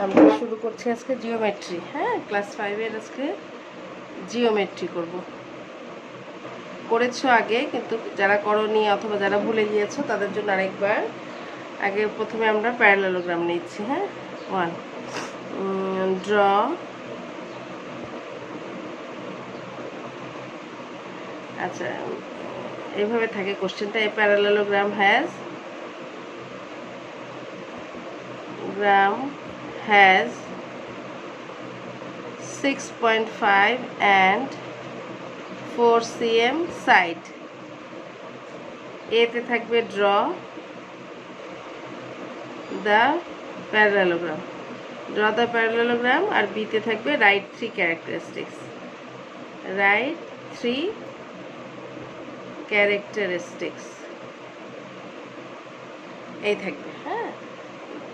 আমরা শুরু করছি আজকে জিওমেট্রি। হ্যাঁ, ক্লাস 5 এর আজকে জিওমেট্রি করব। করেছো আগে, কিন্তু যারা করনি অথবা যারা ভুলে গিয়েছো তাদের জন্য আরেকবার। আগে প্রথমে আমরা প্যারালেলোগ্রাম নিচ্ছি। হ্যাঁ, 1 ড্র আচ্ছা, এইভাবে থাকে কোশ্চেনটা। এ parallelogram has 6.5 and 4 cm side. এতে থাকবে ড্র দ্য প্যারালেলোগ্রাম, আর বিতে থাকবে রাইট 3 ক্যারেক্টারিস্টিক্স। এই থাকবে। হ্যাঁ,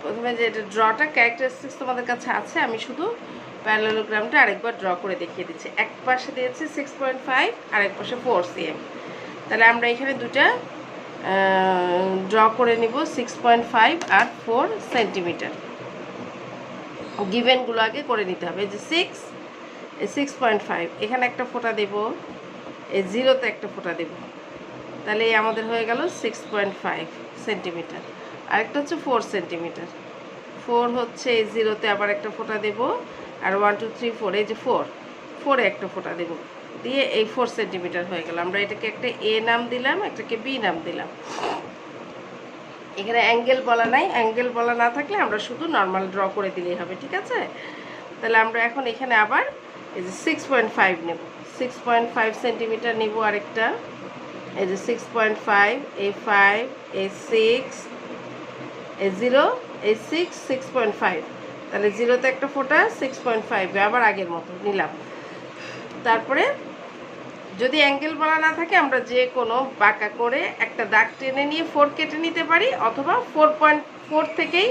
প্রথমে যে ড্রটা ক্যারেক্টারিস্টিক্স তোমাদের কাছে আছে, আমি শুধু প্যারালেলোগ্রামটা আরেকবার ড্র করে দেখিয়ে দিচ্ছি। এক পাশে দিয়েছি 6.5 আর এক পাশে 4 cm। তাহলে আমরা এখানে দুটা ড্র করে নিব, 6.5 আর 4 সেন্টিমিটার। গিভেনগুলো আগে করে নিতে হবে। যে 6.5 এখানে একটা ফোঁটা দেব, এই জিরোতে একটা ফোঁটা দেব, তাহলে আমাদের হয়ে গেল 6.5 সেন্টিমিটার। আরেকটা হচ্ছে 4 সেন্টিমিটার। 4 হচ্ছে এই জিরোতে আবার একটা ফোঁটা দেব, আর 1 2 3 4 এই যে 4 একটা ফোঁটা দেব, দিয়ে এই 4 সেন্টিমিটার হয়ে গেল। আমরা এটাকে একটা এ নাম দিলাম, একটাকে বি নাম দিলাম। এখানে অ্যাঙ্গেল বলা নাই, অ্যাঙ্গেল বলা না থাকলে আমরা শুধু নর্মাল ড্র করে দিলেই হবে, ঠিক আছে? তাহলে আমরা এখন এখানে আবার এই যে 6.5 নেব, 6.5 সেন্টিমিটার নেব আরেকটা। এই যে 6.5, এই 5, এই 6, এই 0, এই 6, 6.5। তাহলে জিরোতে একটা ফোঁটা, 6.5 আবার আগের মতো নিলাম। তারপরে যদি অ্যাঙ্গেল বলা না থাকে আমরা যে কোনো বাঁকা করে একটা দাগ টেনে নিয়ে 4 কেটে নিতে পারি, অথবা 4.4 থেকেই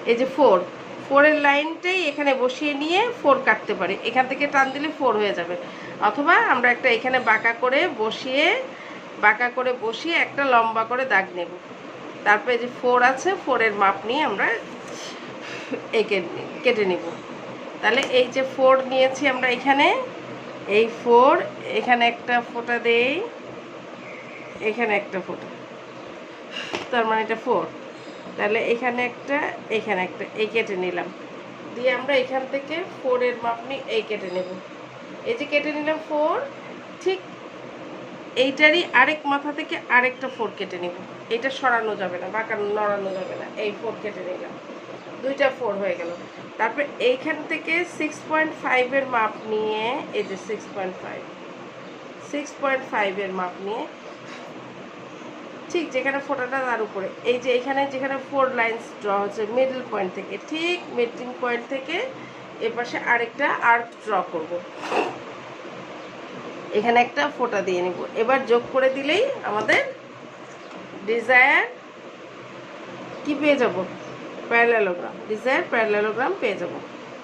এই যে 4-এর লাইনটাই এখানে বসিয়ে নিয়ে 4 কাটতে পারি। এখান থেকে টান দিলে 4 হয়ে যাবে। অথবা আমরা একটা এখানে বাঁকা করে বসিয়ে একটা লম্বা করে দাগ নেব। তারপরে যে 4 আছে, 4-এর মাপ নিয়ে আমরা কেটে নেব। তাহলে এই যে 4 নিয়েছি আমরা এখানে, এই 4 এখানে একটা ফোঁটা দেই, এখানে একটা ফোঁটা, তার মানে এটা 4। তাহলে এখানে একটা, এখানে একটা, এই কেটে নিলাম। দিয়ে আমরা এখান থেকে 4-এর মাপ নিয়ে এই কেটে নেব। এই যে কেটে নিলাম 4, ঠিক এইটারই আরেক মাথা থেকে আরেকটা 4 কেটে নেব। এটা সরানো যাবে না, বাঁকা নড়ানো যাবে না। এই 4 কেটে নিলাম, 2টা 4 হয়ে গেল। তারপরে এইখান থেকে 6.5-এর মাপ নিয়ে, এই যে 6.5-এর মাপ নিয়ে ঠিক যেখানে ফোঁটাটা তার উপরে, এই যে এখানে যেখানে 4 লাইনস ড্র হচ্ছে মিডল পয়েন্ট থেকে, ঠিক মিডল পয়েন্ট থেকে এপাশে আরেকটা আর্ক ড্র করব। এখানে একটা ফোঁটা দিয়ে নিব। এবার যোগ করে দিলেই আমাদের ডিজায়ার কি পেয়ে যাব, প্যারালেলোগ্রাম পেয়ে যাব।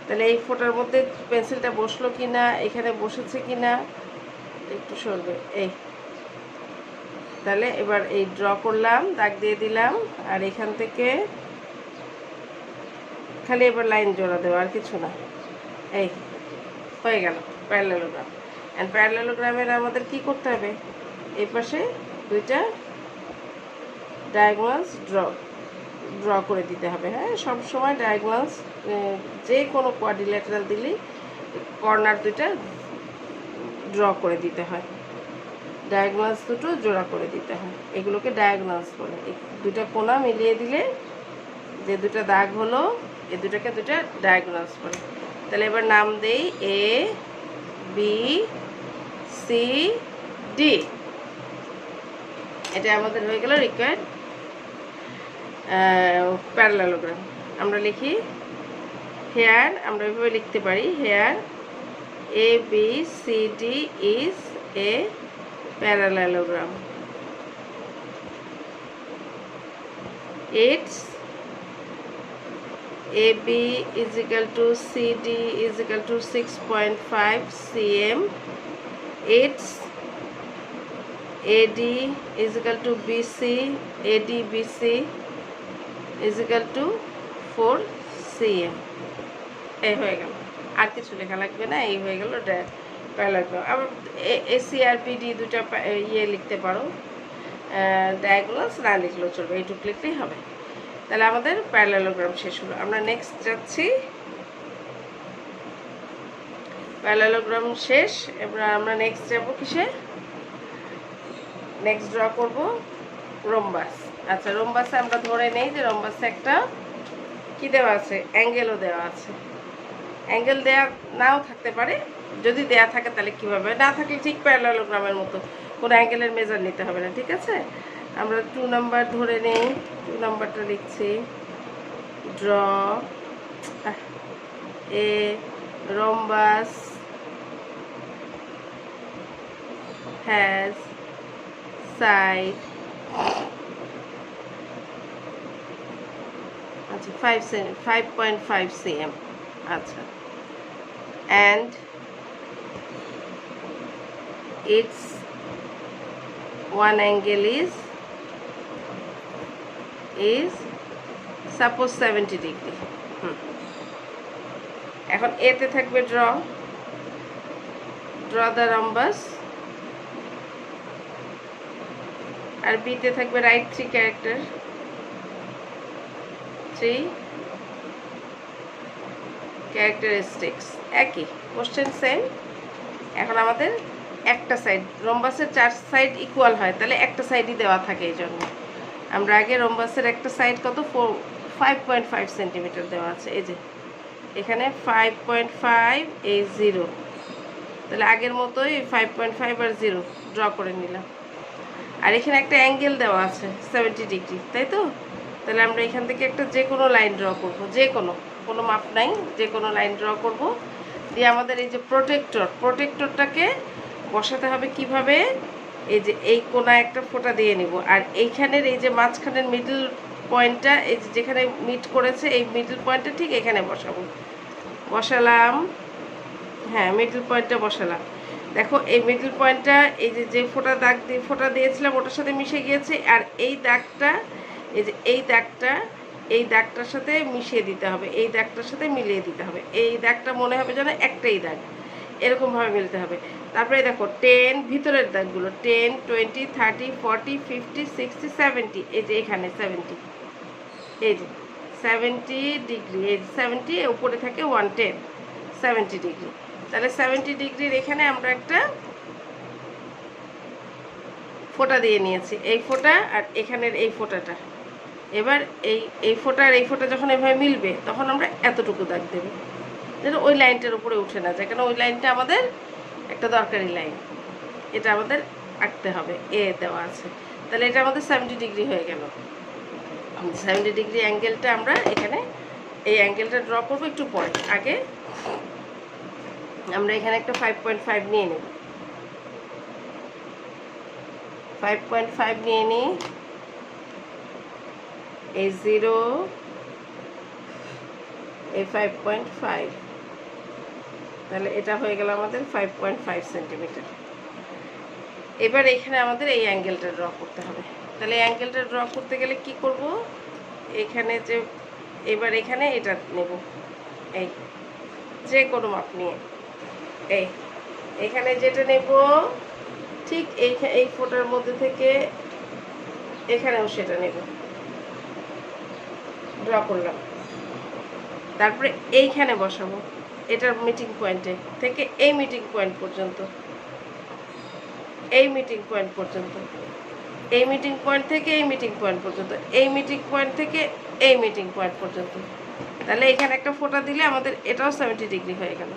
তাহলে এই ফোঁটার মধ্যে পেন্সিলটা বসলো কি না, এখানে বসেছে কি না একটু সরবে। এই তাহলে এবার এই ড্র করলাম, দাগ দিয়ে দিলাম, আর এখান থেকে খালি এবার লাইন জোড়া দেবো, আর কিছু না। এই হয়ে গেল প্যারালেলোগ্রাম। অ্যান্ড প্যারালেলোগ্রামের আমাদের কি করতে হবে, এই পাশে 2টা ডায়াগোনালস ড্র করে দিতে হবে। হ্যাঁ, সবসময় ডায়াগোনালস যে কোনো কোয়াড্রিল্যাটারাল দিলেই কর্নার 2টা ড্র করে দিতে হয়, ডায়াগোনালস দুটো জোড়া করে দিতে হয়। এগুলোকে ডায়াগোনালস বলে। এই 2টা কোণা মিলিয়ে দিলে যে 2টা দাগ হলো, এই 2টাকে 2টা ডায়াগোনালস বলে। তাহলে এবার নাম দেই এ বি সি ডি। এটা আমাদের হয়ে গেল রিকোয়ার্ড প্যারালেলোগ্রাম। আমরা লিখি হেয়ার, আমরা এভাবে লিখতে পারি, here A B C D is a parallelogram. Its AB is equal to CD is equal to 6.5 cm. Its AD is equal to BC, ADBC is equal to 4 cm. এই হয়ে গেল, আর কিছু লেখা লাগবে না। এই হয়ে গেল প্যারালোগ্রাম। আবার এসিআরপিডি দুটা ইয়ে লিখতে পারো, ডায়াগোনালস না লিখলেও চলবে, এইটুকু লিখলেই হবে। তাহলে আমাদের প্যারালোগ্রাম শেষ হলো। আমরা নেক্সট যাচ্ছি, প্যারালোগ্রাম শেষ। এবার আমরা নেক্সট যাব কিসে, নেক্সট ড্র করব রোম্বাস। আচ্ছা, রোম্বাসে আমরা ধরে নেই যে রোম্বাসে একটা কি দেওয়া আছে, অ্যাঙ্গেলও দেওয়া আছে। অ্যাঙ্গেল দেওয়া নাও থাকতে পারে, যদি দেয়া থাকে তাহলে কীভাবে, না থাকলে ঠিক প্যারালোগ্রামের মতো কোনো অ্যাঙ্গেলের মেজার নিতে হবে না, ঠিক আছে। আমরা 2 নাম্বার ধরে নেই, 2 নাম্বারটা লিখছি। Draw A rhombus has side, আচ্ছা 5.5 cm, আচ্ছা, and its one angle is suppose 70 degree. এখন এতে থাকবে ড্র দ্য রম্বাস, আর বিতে থাকবে রাইট 3 ক্যারেক্টার, 3 ক্যারেক্টারিস্টিক্স। একই কোশ্চেন, সেম। এখন আমাদের একটা সাইড, রম্বাসের 4 সাইড ইকুয়াল হয়, তাহলে একটা সাইডই দেওয়া থাকে। এই জন্য আমরা আগে রম্বাসের একটা সাইড কত 5.5 সেন্টিমিটার দেওয়া আছে, এই যে এখানে 5.5, এই 0, তাহলে আগের মতোই 5.5 আর 0 ড্র করে নিলাম। আর এখানে একটা অ্যাঙ্গেল দেওয়া আছে 70 ডিগ্রি, তাই তো। তাহলে আমরা এখান থেকে একটা যে কোনো লাইন ড্র করব, যে কোনো মাপ নাই, যে কোনো লাইন ড্র করব। দিয়ে আমাদের এই যে প্রোটেক্টরটাকে বসাতে হবে কিভাবে, এই যে এই কোনায় একটা ফোঁটা দিয়ে নিব, আর এইখানের এই যে মাঝখানের মিডল পয়েন্টটা, এই যে যেখানে মিট করেছে এই মিডল পয়েন্টটা ঠিক এখানে বসালাম। হ্যাঁ, মিডল পয়েন্টটা বসালাম। দেখো এই মিডল পয়েন্টটা এই যে ফোঁটা দিয়েছিলাম ওটার সাথে মিশে গিয়েছে, আর এই দাগটা, এই যে এই দাগটার সাথে মিশিয়ে দিতে হবে, এই দাগটার সাথে মিলিয়ে দিতে হবে। এই দাগটা মনে হবে যেন একটাই দাগ, এরকমভাবে মিলতে হবে। তারপরে দেখো 10 ভিতরের দাগগুলো 10, 20, 30, 40, 50, 60, 70, এই যে এখানে 70, এই যে 70 ডিগ্রি, এই 70 উপরে থাকে 110, 70 ডিগ্রি। তাহলে 70 ডিগ্রির এখানে আমরা একটা ফোঁটা দিয়ে নিয়েছি, এই ফোঁটা আর এখানের এই ফোঁটাটা। এবার এই ফোঁটা আর এই ফোঁটা যখন এভাবে মিলবে তখন আমরা এতটুকু দাগ দেব, যেন ওই লাইনটার উপরে উঠে না যায়, কারণ ওই লাইনটা আমাদের একটা দরকারি লাইন, এটা আমাদের আঁকতে হবে। এ দেওয়া আছে, তাহলে এটা আমাদের 70 ডিগ্রি হয়ে গেল। 70 ডিগ্রি অ্যাঙ্গেলটা আমরা এখানে এই অ্যাঙ্গেলটা ড্র করবো একটু পরে। আগে আমরা এখানে একটা 5.5 নিয়ে নেব, 5.5 নিয়ে নিই, এই 0, এই 5.5, তাহলে এটা হয়ে গেল আমাদের 5.5 সেন্টিমিটার। এবার এখানে আমাদের এই অ্যাঙ্গেলটা ড্র করতে হবে। তাহলে এই অ্যাঙ্গেলটা ড্র করতে গেলে কি করব, এখানে যে এবার এখানে এটা নেব, এই যে কোনো মাপ নিয়ে এখানে যেটা নেব ঠিক এই ফোঁটার মধ্যে থেকে এখানেও সেটা নেব, ড্র করলাম। তারপরে এইখানে বসাবো, এটার মিটিং পয়েন্টে থেকে এই মিটিং পয়েন্ট পর্যন্ত, এই মিটিং পয়েন্ট পর্যন্ত, এই মিটিং পয়েন্ট থেকে এই মিটিং পয়েন্ট পর্যন্ত, এই মিটিং পয়েন্ট থেকে এই মিটিং পয়েন্ট পর্যন্ত। তাহলে এখানে একটা ফোঁটা দিলে আমাদের এটাও 70 ডিগ্রি হয়ে গেল।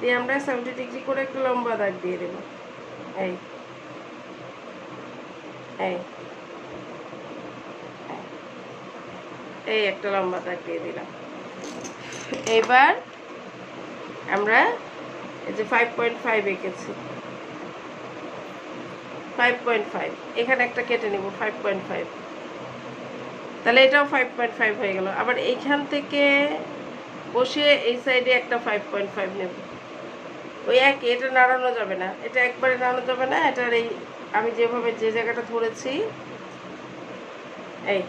দিয়ে আমরা 70 ডিগ্রি করে একটা লম্বা দাগ দিয়ে দেব, এই এই এই একটা লম্বা দাগ দিয়ে দিলাম। এবার আমরা এই যে 5.5 এঁকেছি, 5.5 এখানে একটা কেটে নেব 5.5, তাহলে এটাও 5.5 হয়ে গেল। আবার এইখান থেকে বসিয়ে এই সাইডে একটা 5.5 নেব, ওই একই, এটা নাড়ানো যাবে না, এটা একবারে নাড়ানো যাবে না, এটার এই আমি যেভাবে যে জায়গাটা ধরেছি এই,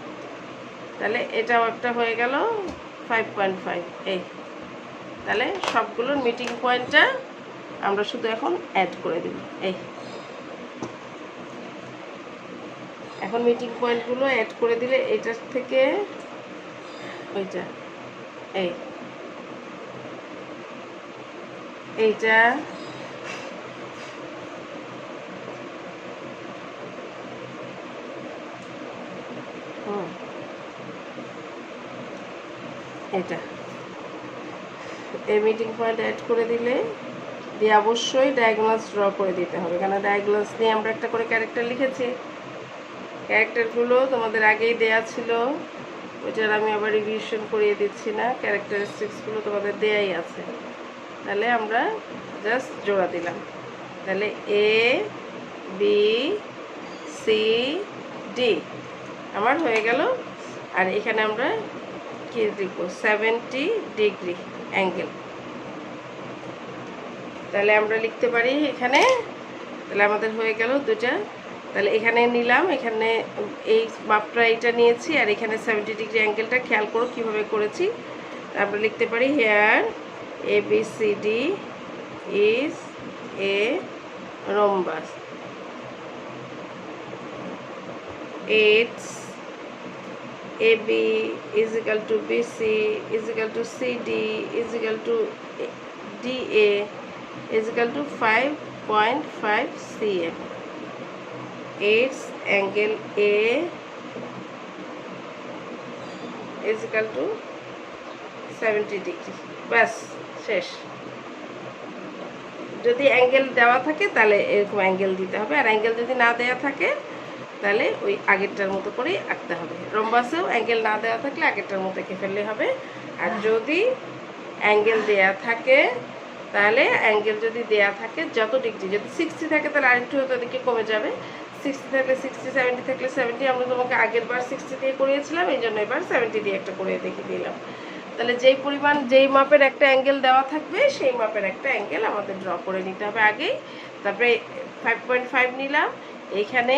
তাহলে এটাও একটা হয়ে গেল 5.5 এই। তাহলে সবগুলোর মিটিং পয়েন্টটা আমরা শুধু এখন অ্যাড করে দেব। এই এখন মিটিং পয়েন্টগুলো অ্যাড করে দিলে এটার থেকে ওইটা এইটা এটা এই মিটিং পয়েন্ট অ্যাড করে দিলে দিয়ে অবশ্যই ডায়াগোনালস ড্র করে দিতে হবে, কারণ ডায়াগোনালস নিয়ে আমরা একটা করে ক্যারেক্টার লিখেছি। ক্যারেক্টারগুলো তোমাদের আগেই দেয়া ছিল, ওইটার আমি আবার রিভিশন করিয়ে দিচ্ছি না, ক্যারেক্টারিস্টিক্সগুলো তোমাদের দেয়াই আছে। তাহলে আমরা জাস্ট জোড়া দিলাম, তাহলে এ বি সি ডি আমার হয়ে গেল। আর এখানে আমরা কি লিখব 70 ডিগ্রি অ্যাঙ্গেল। তাহলে আমরা লিখতে পারি এখানে, তাহলে আমাদের হয়ে গেল দুটা। তাহলে এখানে নিলাম, এখানে এই মাপটা এটা নিয়েছি, আর এখানে 70 ডিগ্রি অ্যাঙ্গেলটা খেয়াল করো কীভাবে করেছি। আমরা লিখতে পারি here A B C D is a rhombus, it's AB is equal to BC is equal to CD is equal to DA is equal to 5.5 cm. Its angle A is equal to 70 degree. বাস শেষ। যদি angle দেওয়া থাকে তাহলে এরকম angle দিতে হবে, আর angle যদি না দেওয়া থাকে তাহলে ওই আগেরটার মতো করেই আঁকতে হবে। রম্বাসেও অ্যাঙ্গেল না দেওয়া থাকলে আগেরটার মতো এঁকে ফেললে হবে। আর যদি অ্যাঙ্গেল দেওয়া থাকে তাহলে অ্যাঙ্গেল যদি দেওয়া থাকে যত ডিগ্রি, যদি 60 থাকে তাহলে আরেকটু হয়তো দিকে কমে যাবে, 60 থাকলে 60, 70 থাকলে 70। আমরা তোমাকে আগের বার 60 দিয়ে করিয়েছিলাম, এই জন্য এবার 70 দিয়ে একটা করে দেখিয়ে দিলাম। তাহলে যেই পরিমাণ যেই মাপের একটা অ্যাঙ্গেল দেওয়া থাকবে সেই মাপের একটা অ্যাঙ্গেল আমাদের ড্র করে নিতে হবে আগেই। তারপরে 5.5 নিলাম, এইখানে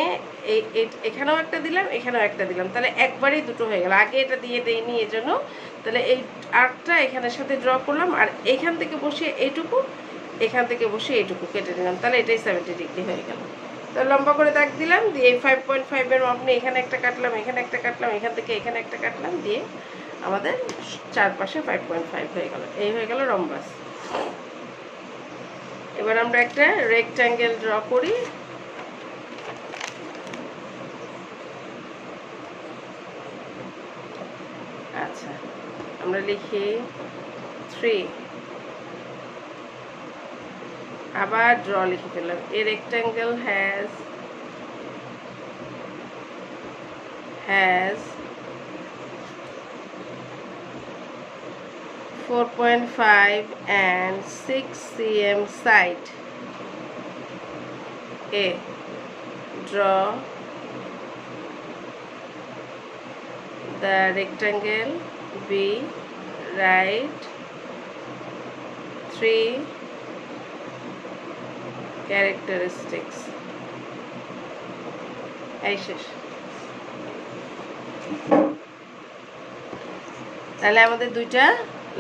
এখানেও একটা দিলাম, এখানেও একটা দিলাম, তাহলে একবারেই দুটো হয়ে গেল। আগে এটা দিয়ে দেইনি এজন্য। তাহলে এই আর্কটা এখানের সাথে ড্র করলাম, আর এখান থেকে বসিয়ে এইটুকু, এখান থেকে বসিয়ে এইটুকু কেটে দিলাম, তাহলে এটাই 70 ডিগ্রি হয়ে গেল। তো লম্বা করে দাগ দিলাম, দিয়ে এই 5.5-এর মাপ নিয়ে এখানে একটা কাটলাম, এখানে একটা কাটলাম, এখান থেকে এখানে একটা কাটলাম, দিয়ে আমাদের চারপাশে 5.5 হয়ে গেল। এই হয়ে গেল রম্বাস। এবার আমরা একটা রেক্ট্যাঙ্গেল ড্র করি। আচ্ছা, আমরা লিখি 3, আবার ড্র লিখে ফেললাম। এ rectangle has 4.5 and 6 cm side. A. Draw the rectangle. B. Write 3 characteristics. এই শেষ। তাহলে আমাদের দুইটা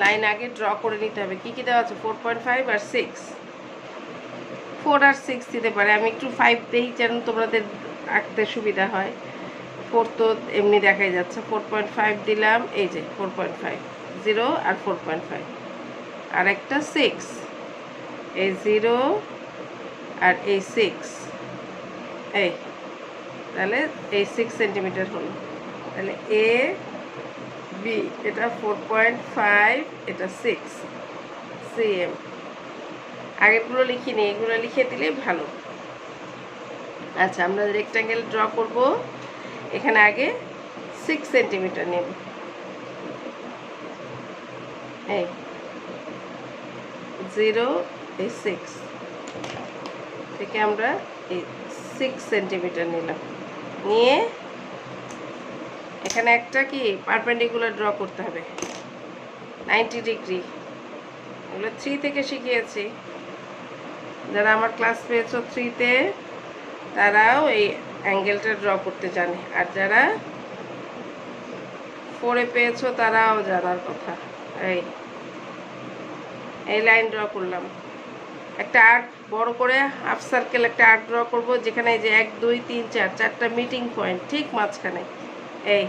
লাইন আগে ড্র করে নিতে হবে। কি কি দেওয়া আছে? 4.5 আর 6। 4 আর 6 দিতে পারে, আমি একটু 5 দেই যেন তোমাদের আঁকতে সুবিধা হয়। 4 তো এমনি দেখাই যাচ্ছে। 4.5 দিলাম, এই যে 4.5, 0 আর 4.5, আর একটা 6, এই 0 আর এই 6, এই তাহলে এই 6 সেন্টিমিটার হলো। তাহলে এ বি, এটা 4.5, এটা 6 cm। আগেরগুলো লিখিনি, এগুলো লিখে দিলে ভালো। আচ্ছা, আমরা রেক্ট্যাঙ্গেল ড্র করব। এখানে আগে 6 সেন্টিমিটার নেব, এই 0, এই 6 থেকে আমরা এই 6 সেন্টিমিটার নিলাম, নিয়ে এখানে একটা কি পারপেন্ডিকুলার ড্র করতে হবে 90 ডিগ্রি। এগুলো 3 থেকে শিখিয়েছি, যারা আমার ক্লাস পেয়েছো 3-তে তারাও এই অ্যাঙ্গেলটা ড্র করতে জানে, আর যারা 4-এ পেয়েছো তারাও জানার কথা। এই এই লাইন ড্র করলাম, একটা আর্ক বড় করে হাফ সার্কেল একটা আর্ক ড্র করব, যেখানে এই যে 1 2 3 4 চারটা মিটিং পয়েন্ট ঠিক মাঝখানে, এই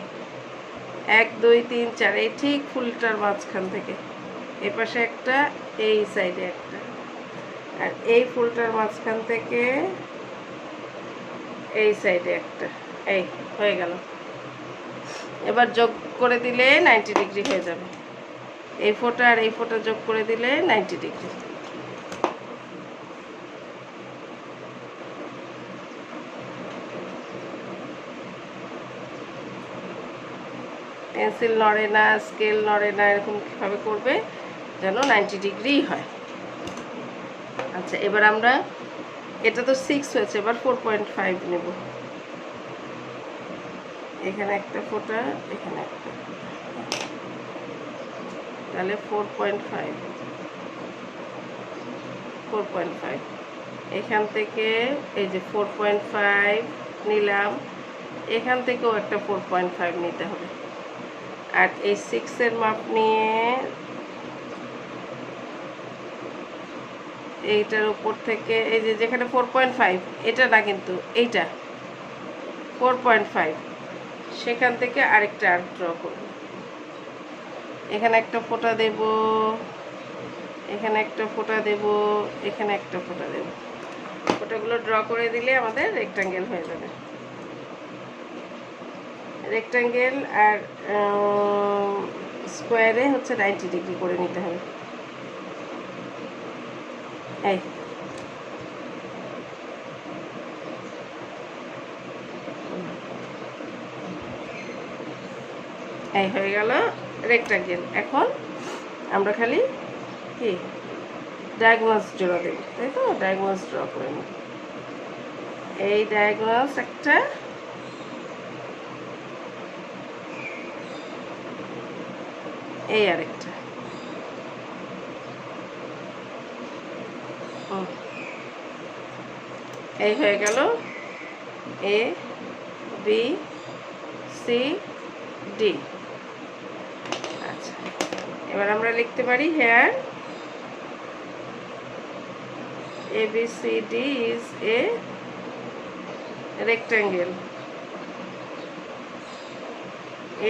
1 2 3 4 এই ঠিক ফুলটার মাঝখান থেকে এই পাশে একটা, এই সাইডে একটা, আর এই ফুলটার মাঝখান থেকে এই সাইডে একটা। এই হয়ে গেল। এবার যোগ করে দিলে 90 ডিগ্রি হয়ে যাবে। এই ফোঁটা আর এই ফোঁটা যোগ করে দিলে 90 ডিগ্রি। পেন্সিল নড়ে না, স্কেল নড়ে না, এরকম কীভাবে করবে যেন 90 ডিগ্রি হয়। আচ্ছা, এবার আমরা, এটা তো 6 হয়েছে, এবার 4.5 নেব। এখানে একটা ফোঁটা, এখানে একটা ফোঁটা, তাহলে 4.5 এখান থেকে এই যে 4.5 নিলাম, এখান থেকেও একটা 4.5 নিতে হবে। আর এই 6-এর মাপ নিয়ে এইটার উপর থেকে এই যে যেখানে 4.5, এটা না কিন্তু এইটা 4.5, সেখান থেকে আরেকটা আর্ক ড্র করব। এখানে একটা ফোঁটা দেব, এখানে একটা ফোঁটা দেব, এখানে একটা ফোঁটা দেব। ফোঁটাগুলো ড্র করে দিলে আমাদের রেক্ট্যাঙ্গেল হয়ে যাবে। রেক্ট্যাঙ্গেল আর স্কোয়ারে হচ্ছে 90 ডিগ্রি করে নিতে হবে। এই এই হয়ে গেল রেক্ট্যাঙ্গেল। এখন আমরা খালি কি ডায়াগোনালস জোড়া দেব, তাই তো? ডায়াগোনালস ড্র করে নিব। এই ডায়াগোনালস একটা, এই আরেকটা, এই হয়ে গেল এ বি সি ডি। আচ্ছা, এবার আমরা লিখতে পারি hair ABCD is a rectangle.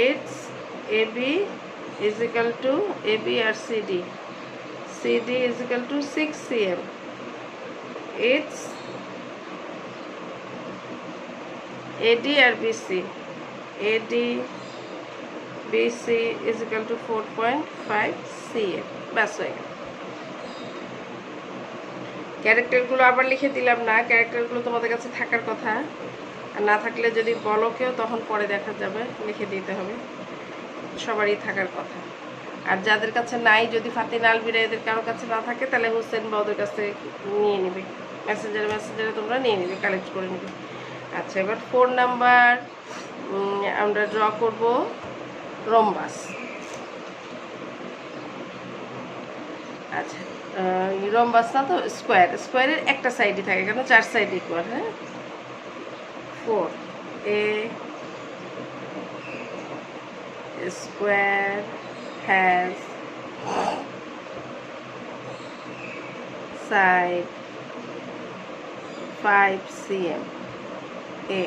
Its AB is equal to AB or CD. CD is equal to 6 cm. Its AD or BC. AD BC is equal to 4.5 cm. ব্যাস হয়ে গেল। ক্যারেক্টারগুলো আবার লিখে দিলাম না, ক্যারেক্টারগুলো তোমাদের কাছে থাকার কথা, আর না থাকলে যদি বলো কেউ তখন পরে দেখা যাবে, লিখে দিতে হবে, সবারই থাকার কথা। আর যাদের কাছে নাই, যদি ফাতিন আলবিরা এদের কারোর কাছে না থাকে, তাহলে হোসেন বা ওদের কাছ থেকে নিয়ে নেবে, মেসেঞ্জারে তোমরা নিয়ে নেবে, কালেক্ট করে নেবে। আচ্ছা, এবার 4 নাম্বার আমরা ড্র করব রম্বাস। আচ্ছা, রম্বাস না তো স্কোয়ার, স্কোয়ারের একটা সাইডই থাকে, কেন 4 সাইড ইকুয়াল। হ্যাঁ, 4 a square has side 5 cm. A.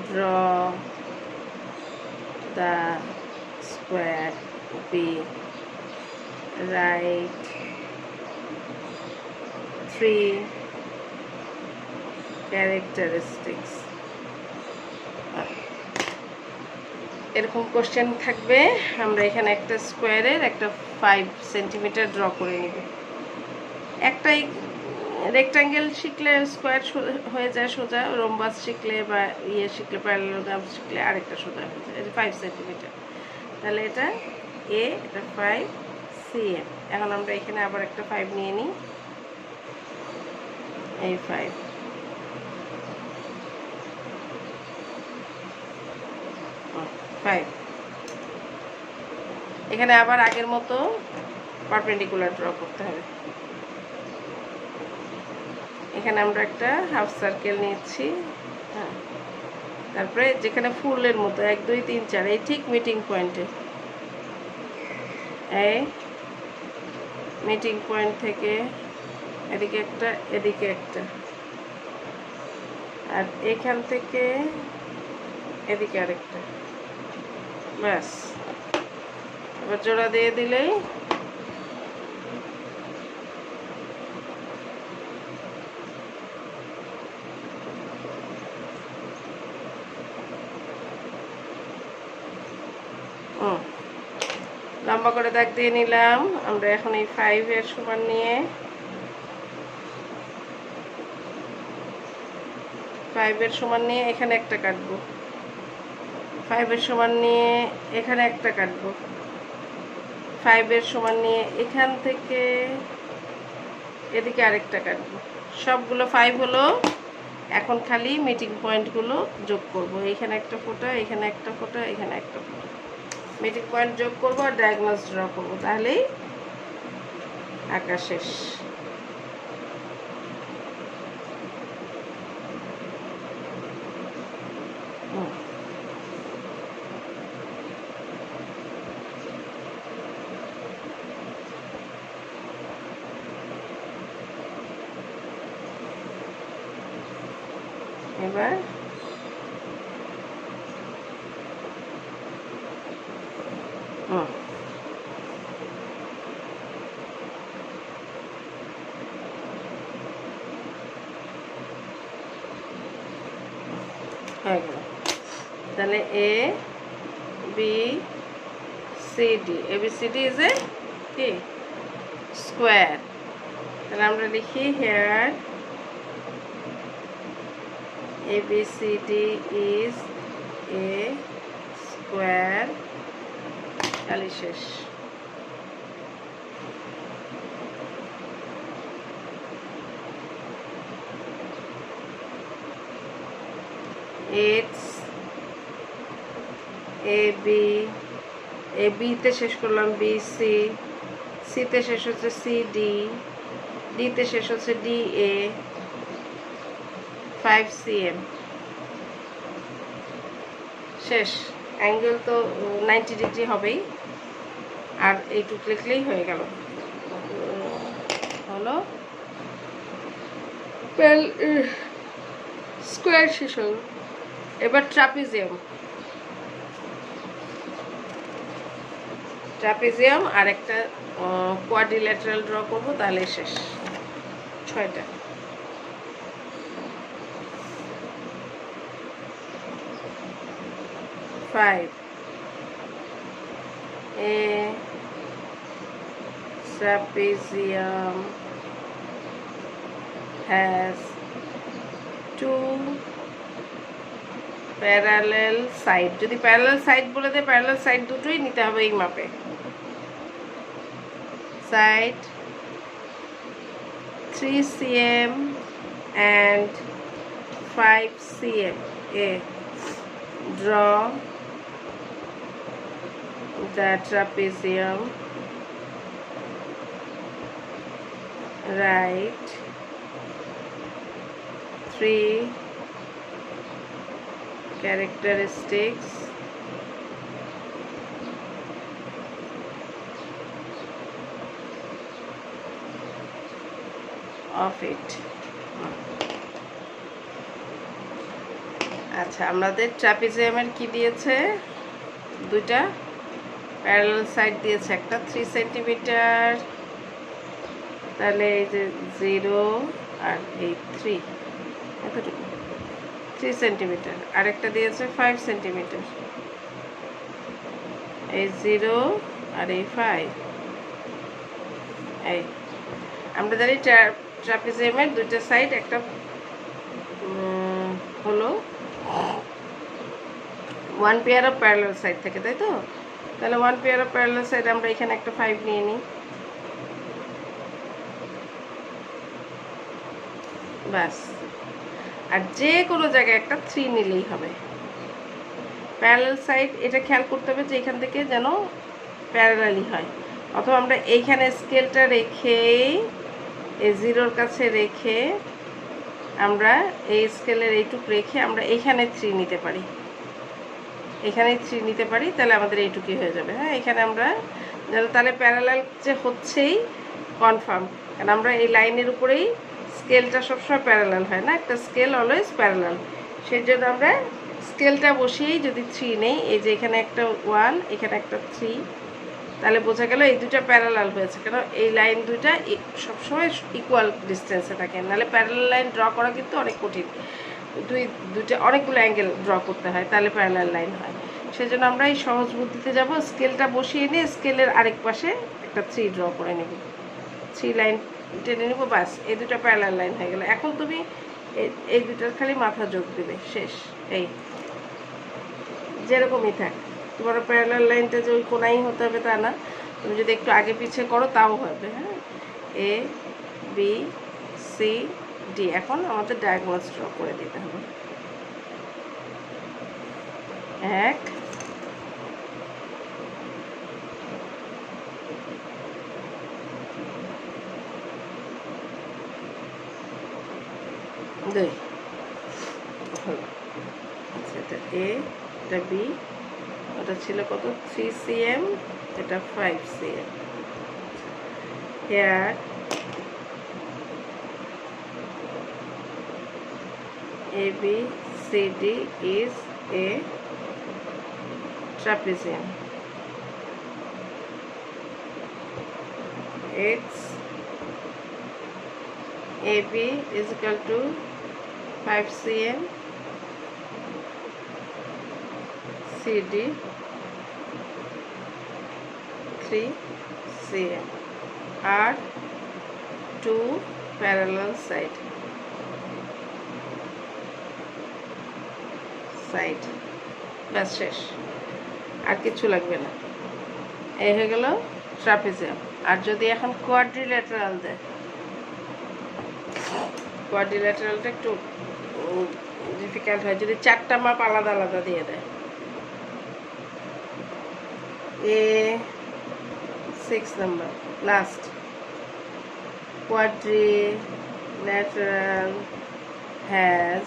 Draw the square. B. Write 3 characteristics. এরকম কোশ্চেন থাকবে। আমরা এখানে একটা স্কোয়ারের একটা 5 সেন্টিমিটার ড্র করে নিব। একটাই রেক্ট্যাঙ্গেল শিখলে স্কোয়ার হয়ে যায় সোজা, রম্বাস শিখলে বা শিখলে প্যারালেলোগ্রাম শিখলে আরেকটা সোজা হয়ে যায়। এটা 5 সেন্টিমিটার, তাহলে এটা এ, এটা 5 cm। এখন আমরা এখানে আবার একটা 5 নিয়ে নিই, এই 5, এখানে আবার আগের মতো পারপেন্ডিকুলার ড্র করতে হবে। এখানে আমরা একটা হাফ সার্কেল নিচ্ছি। হ্যাঁ, তারপরে যেখানে ফুলের মতো 1 2 3 4 এই ঠিক মিটিং পয়েন্টে, এই মিটিং পয়েন্ট থেকে এদিকে একটা এদিকে একটা, আর এখান থেকে এদিকে আরেকটা, ব্যাস। এবার জোড়া দিয়ে দিলেই লম্বা করে দাগ দিয়ে নিলাম। আমরা এখন এই 5 এর সমান নিয়ে 5 এর সমান নিয়ে এখানে একটা কাটবো, 5 এর সমান নিয়ে এখানে একটা কাটবো, 5 এর সমান নিয়ে এখান থেকে এদিকে আরেকটা কাটবো। সবগুলো 5 হলো। এখন খালি মিটিং পয়েন্টগুলো যোগ করব। এখানে একটা ফোঁটা, এখানে একটা ফোঁটা, এখানে একটা ফোঁটা, মিটিং পয়েন্ট যোগ করবো আর ডায়াগোনালস ড্র করবো, তাহলেই আঁকা শেষ। এবার হয়ে গেল। তাহলে A B C D, A B C D is a কি স্কোয়ার। তাহলে আমরা লিখি here ABCD is a square, খালি শেষ। It's AB, AB তে শেষ করলাম BC, C তে শেষ হচ্ছে CD, D তে শেষ হচ্ছে DA, 5 cm শেষ। অ্যাঙ্গেল তো 90 ডিগ্রি হবেই, আর এইটুক লিখলেই হয়ে গেল, হলো স্কোয়ার শেষ হল। এবার ট্রাপিজিয়াম, ট্রাপিজিয়াম আর একটা কোয়াড্রিল্যাটারাল ড্র করবো, তাহলে শেষ। 6টা। A trapezium has 2 parallel side। যদি প্যারালাল সাইড বলে দেয়, প্যারালাল সাইড দুটোই নিতে হবে এই মাপে। Side 3 cm and 5 cm। A draw the trapezium, write 3 characteristics of it। আচ্ছা, আমাদের ট্রাপিজিয়ামের কি দিয়েছে? 2টা প্যারালাল সাইড দিয়েছে, একটা 3 সেন্টিমিটার, তাহলে এই যে 0 আর এই 3, এতটুকু 3 সেন্টিমিটার। আরেকটা দিয়েছে 5 সেন্টিমিটার, এই 0 আর এই 5। এই আমরা জানি ট্রাপিজিয়ামের 2টা সাইড, একটা হলো 1 পেয়ার অফ প্যারালাল সাইড থেকে, তাই তো? তাহলে 1 পেয়ার অফ প্যারালাল সাইড আমরা এখানে একটা 5 নিয়ে নিই, বাস। আর যে কোনো জায়গায় একটা 3 নিলেই হবে। প্যারালাল সাইড এটা খেয়াল করতে হবে যে এখান থেকে যেন প্যারালালই হয়, অথবা আমরা এইখানে স্কেলটা রেখে এই 0-র কাছে রেখে আমরা এই স্কেলের এইটুক রেখে আমরা এখানে 3 নিতে পারি, এখানে 3 নিতে পারি, তাহলে আমাদের এইটুকুই হয়ে যাবে। হ্যাঁ, এখানে আমরা তাহলে প্যারালাল যে হচ্ছেই কনফার্ম, কারণ আমরা এই লাইনের উপরেই স্কেলটা সবসময় প্যারালাল হয় না, একটা স্কেল অলওয়েজ প্যারালাল। সেই জন্য আমরা স্কেলটা বসিয়েই যদি 3 নেই, এই যে এখানে একটা 1, এখানে একটা 3, তাহলে বোঝা গেল এই দুটো প্যারালাল হয়েছে, কারণ এই লাইন দুইটা সবসময় ইকুয়াল ডিস্টেন্সে থাকে, নাহলে প্যারালাল লাইন ড্র করা কিন্তু অনেক কঠিন, দুইটা অনেকগুলো অ্যাঙ্গেল ড্র করতে হয়, তাহলে প্যারালাল লাইন হয়। সেজন্য আমরা এই সহজ বুদ্ধিতে যাব, স্কেলটা বসিয়ে নিয়ে স্কেলের আরেক পাশে একটা 3 ড্র করে নেব, 3 লাইন টেনে নেব, বাস এই দুটো প্যারালাল লাইন হয়ে গেল। এখন তুমি এই দুটার খালি মাথা যোগ দেবে, শেষ। এই যেরকমই থাক, তোমার প্যারালাল লাইনটা যে ওই কোনাই হতে হবে তা না, তুমি যদি একটু আগে পিছিয়ে করো তাও হবে। হ্যাঁ, এ বি সি ডি, এখন আমাদের ডায়াগোনাল ড্র করে দিতে হবে। 1 2, আচ্ছা, এটা এ, এটা বি, ওটা ছিল কত 3 cm, এটা 5 cm। Here ABCD is a trapezium. X AB is equal to 5 cm, CD 3 cm are two parallel side. ব্যাস শেষ, আর কিছু লাগবে না। এই হয়ে গেল ট্রাপিজিয়াম। আর যদি এখন কোয়াড্রিল্যাটারাল দেয়, কোয়াড্রিল্যাটারালটা একটু ডিফিকাল্ট হয়, যদি 4টা মাপ আলাদা আলাদা দিয়ে দেয়। এ 6 number last, quadrilateral has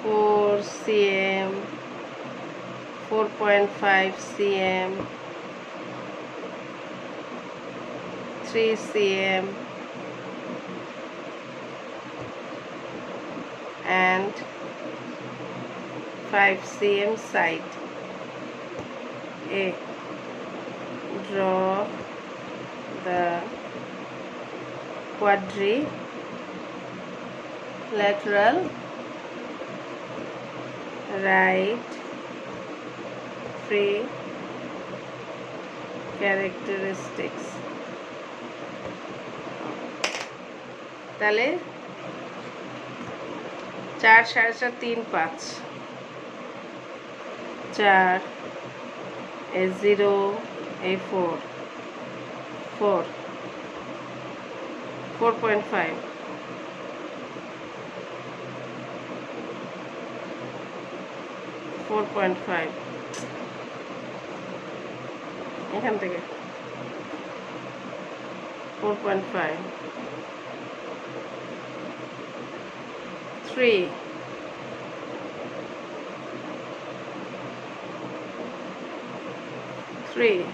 4 cm, 4.5 cm, 3 cm and 5 cm side. A. Draw the quadrilateral right free characteristics. তাহলে 4 4.5 3 5, 4 a 0 a 4 4 4.5 4.5 এখান থেকে 4.5 3 3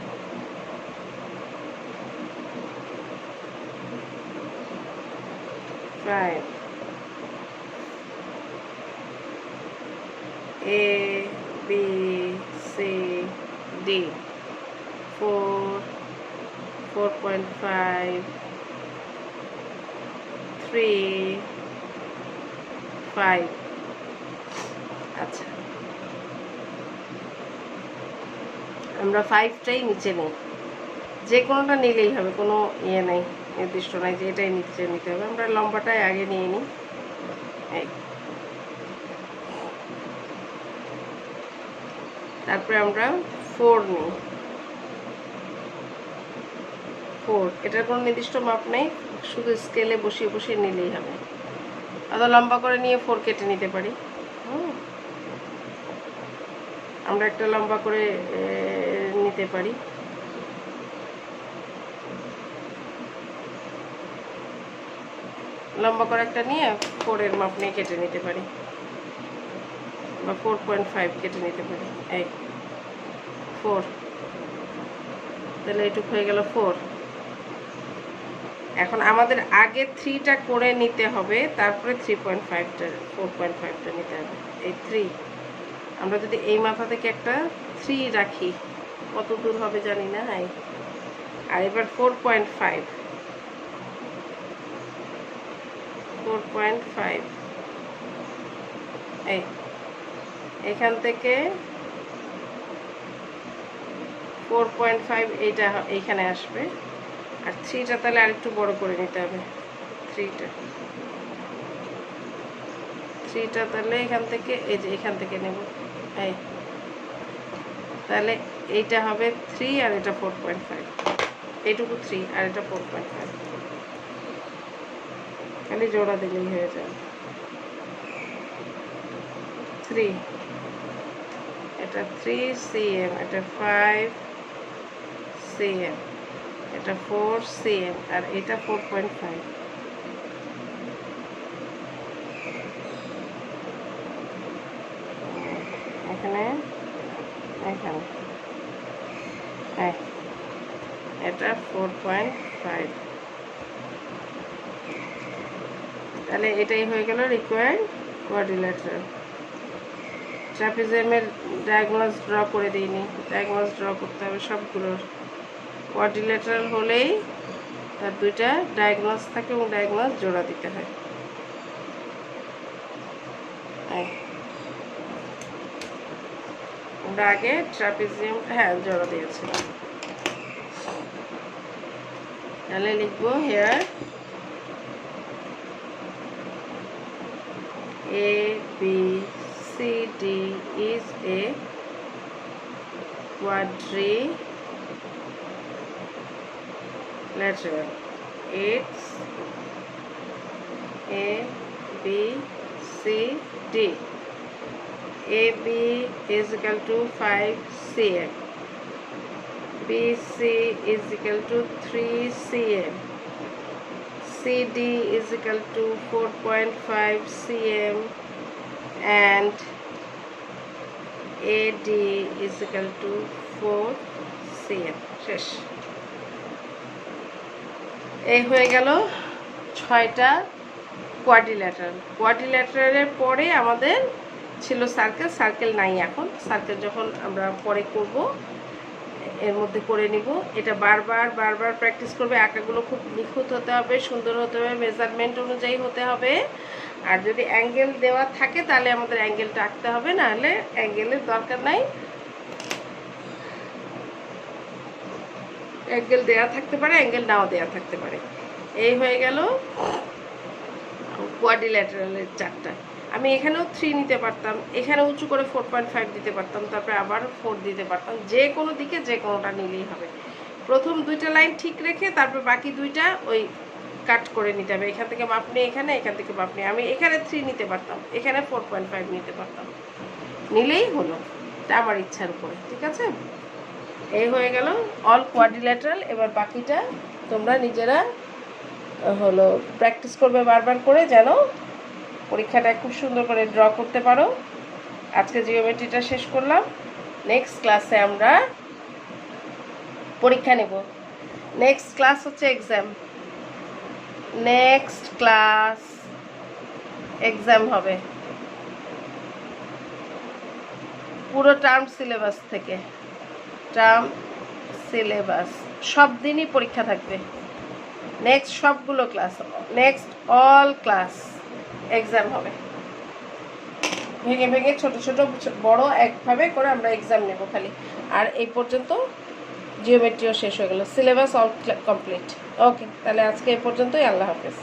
5 A B C D 4 4.5 3 5। আচ্ছা, আমরা 5টাই নিচে নিই, যে কোনোটা নিলেই হবে, কোনো ইয়ে নেই, নির্দিষ্ট নাই যে এটাই নিচে নিতে হবে। আমরা লম্বাটাই আগে নিয়ে নিই। এই তারপরে আমরা 4 নিই, 4, এটার কোনো নির্দিষ্ট মাপ নেই, শুধু স্কেলে বসিয়ে বসিয়ে নিলেই হবে। অত লম্বা করে নিয়ে 4 কেটে নিতে পারি। আমরা একটা লম্বা করে নিতে পারি। লম্বা করে একটা নিয়ে 4 এর মাপ নিয়ে কেটে নিতে পারি, বা 4.5 কেটে নিতে পারি। এই 4, তাহলে এটুকু হয়ে গেল 4। এখন আমাদের আগে 3টা করে নিতে হবে, তারপরে 4.5টা নিতে হবে। এই 3 আমরা যদি এই মাথা থেকে একটা 3 রাখি, কত দূর হবে জানি না। হ্যাঁ, আর এবার 4.5 এই এখান থেকে 4.5 এইটা এইখানে আসবে, আর 3টা তাহলে আরেকটু বড় করে নিতে হবে। 3টা তাহলে এখান থেকে, এই যে এখান থেকে নেব। এই তাহলে এইটা হবে 3 আর এটা 4.5, এইটুকু 3 আর এটা 4.5, খালি জোড়া দিলেই হয়ে যাবে। 3, এটা 3 cm, এটা 5 cm, এটা 4 cm, আর এটা 4.5। এখানে এখানে এটা 4.5। তাহলে এটাই হয়ে গেল রিকোয়ার্ড কোয়াড্রিল্যাটারাল। ট্রাপিজিয়ামের ডায়াগোনাল ড্র করে দিইনি, ডায়াগোনাল ড্র করতে হবে সবগুলোর। কোয়াড্রিল্যাটারাল হলেই তার 2টা ডায়াগোনাল থাকে এবং ডায়াগোনাল জোড়া দিতে হয়। আমরা আগে ট্রাপিজিয়াম জোড়া দিয়েছিলাম। তাহলে লিখবো hair ABCD is a quadrilateral. It's ABCD. AB is equal to 5 cm. BC is equal to 3 cm. CD is equal to 4.5 cm and AD is equal to 4 cm. শেষ। এই হয়ে গেল 6টা কোয়াড্রিল্যাটারাল। কোয়াড্রিল্যাটারালের পরে আমাদের ছিল সার্কেল। সার্কেল নাই এখন, সার্কেল যখন আমরা পরে করব এর মধ্যে করে নিব। এটা বারবার প্র্যাকটিস করবে। আঁকাগুলো খুব নিখুঁত হতে হবে, সুন্দর হতে হবে, মেজারমেন্ট অনুযায়ী হতে হবে। আর যদি অ্যাঙ্গেল দেওয়া থাকে তাহলে আমাদের অ্যাঙ্গেলটা আঁকতে হবে, না হলে অ্যাঙ্গেলের দরকার নাই। অ্যাঙ্গেল দেওয়া থাকতে পারে, অ্যাঙ্গেল নাও দেওয়া থাকতে পারে। এই হয়ে গেল কোয়াড্রিল্যাটারালের 4টা। আমি এখানেও 3 নিতে পারতাম, এখানে উঁচু করে 4.5 দিতে পারতাম, তারপরে আবার 4 দিতে পারতাম। যে কোনো দিকে যে কোনোটা নিলেই হবে। প্রথম 2টা লাইন ঠিক রেখে তারপর বাকি 2টা ওই কাট করে নিতে হবে। এখান থেকে মাপ নিয়ে এখানে, এখান থেকে মাপ নিয়ে আমি এখানে 3 নিতে পারতাম, এখানে 4.5 নিতে পারতাম, নিলেই হলো। এটা আমার ইচ্ছার উপরে, ঠিক আছে। এই হয়ে গেল অল কোয়াড্রিল্যাটারাল। এবার বাকিটা তোমরা নিজেরা হলো প্র্যাকটিস করবে বারবার করে, যেন পরীক্ষাটা খুব সুন্দর করে ড্র করতে পারো। আজকে জিওমেট্রিটা শেষ করলাম। নেক্সট ক্লাসে আমরা পরীক্ষা নেব। নেক্সট ক্লাস হচ্ছে এক্সাম। নেক্সট ক্লাস এক্সাম হবে পুরো টার্ম সিলেবাস থেকে। টার্ম সিলেবাস সব দিনই পরীক্ষা থাকবে। নেক্সট সবগুলো class, next all class exam হবে। ভেঙে ভেঙে ছোট ছোট বড় একভাবে করে আমরা এক্সাম নেব খালি। আর এই পর্যন্ত জিওমেট্রিও শেষ হয়ে গেল। Syllabus all complete. ওকে, তাহলে আজকে এই পর্যন্তই। আল্লাহ হাফেজ।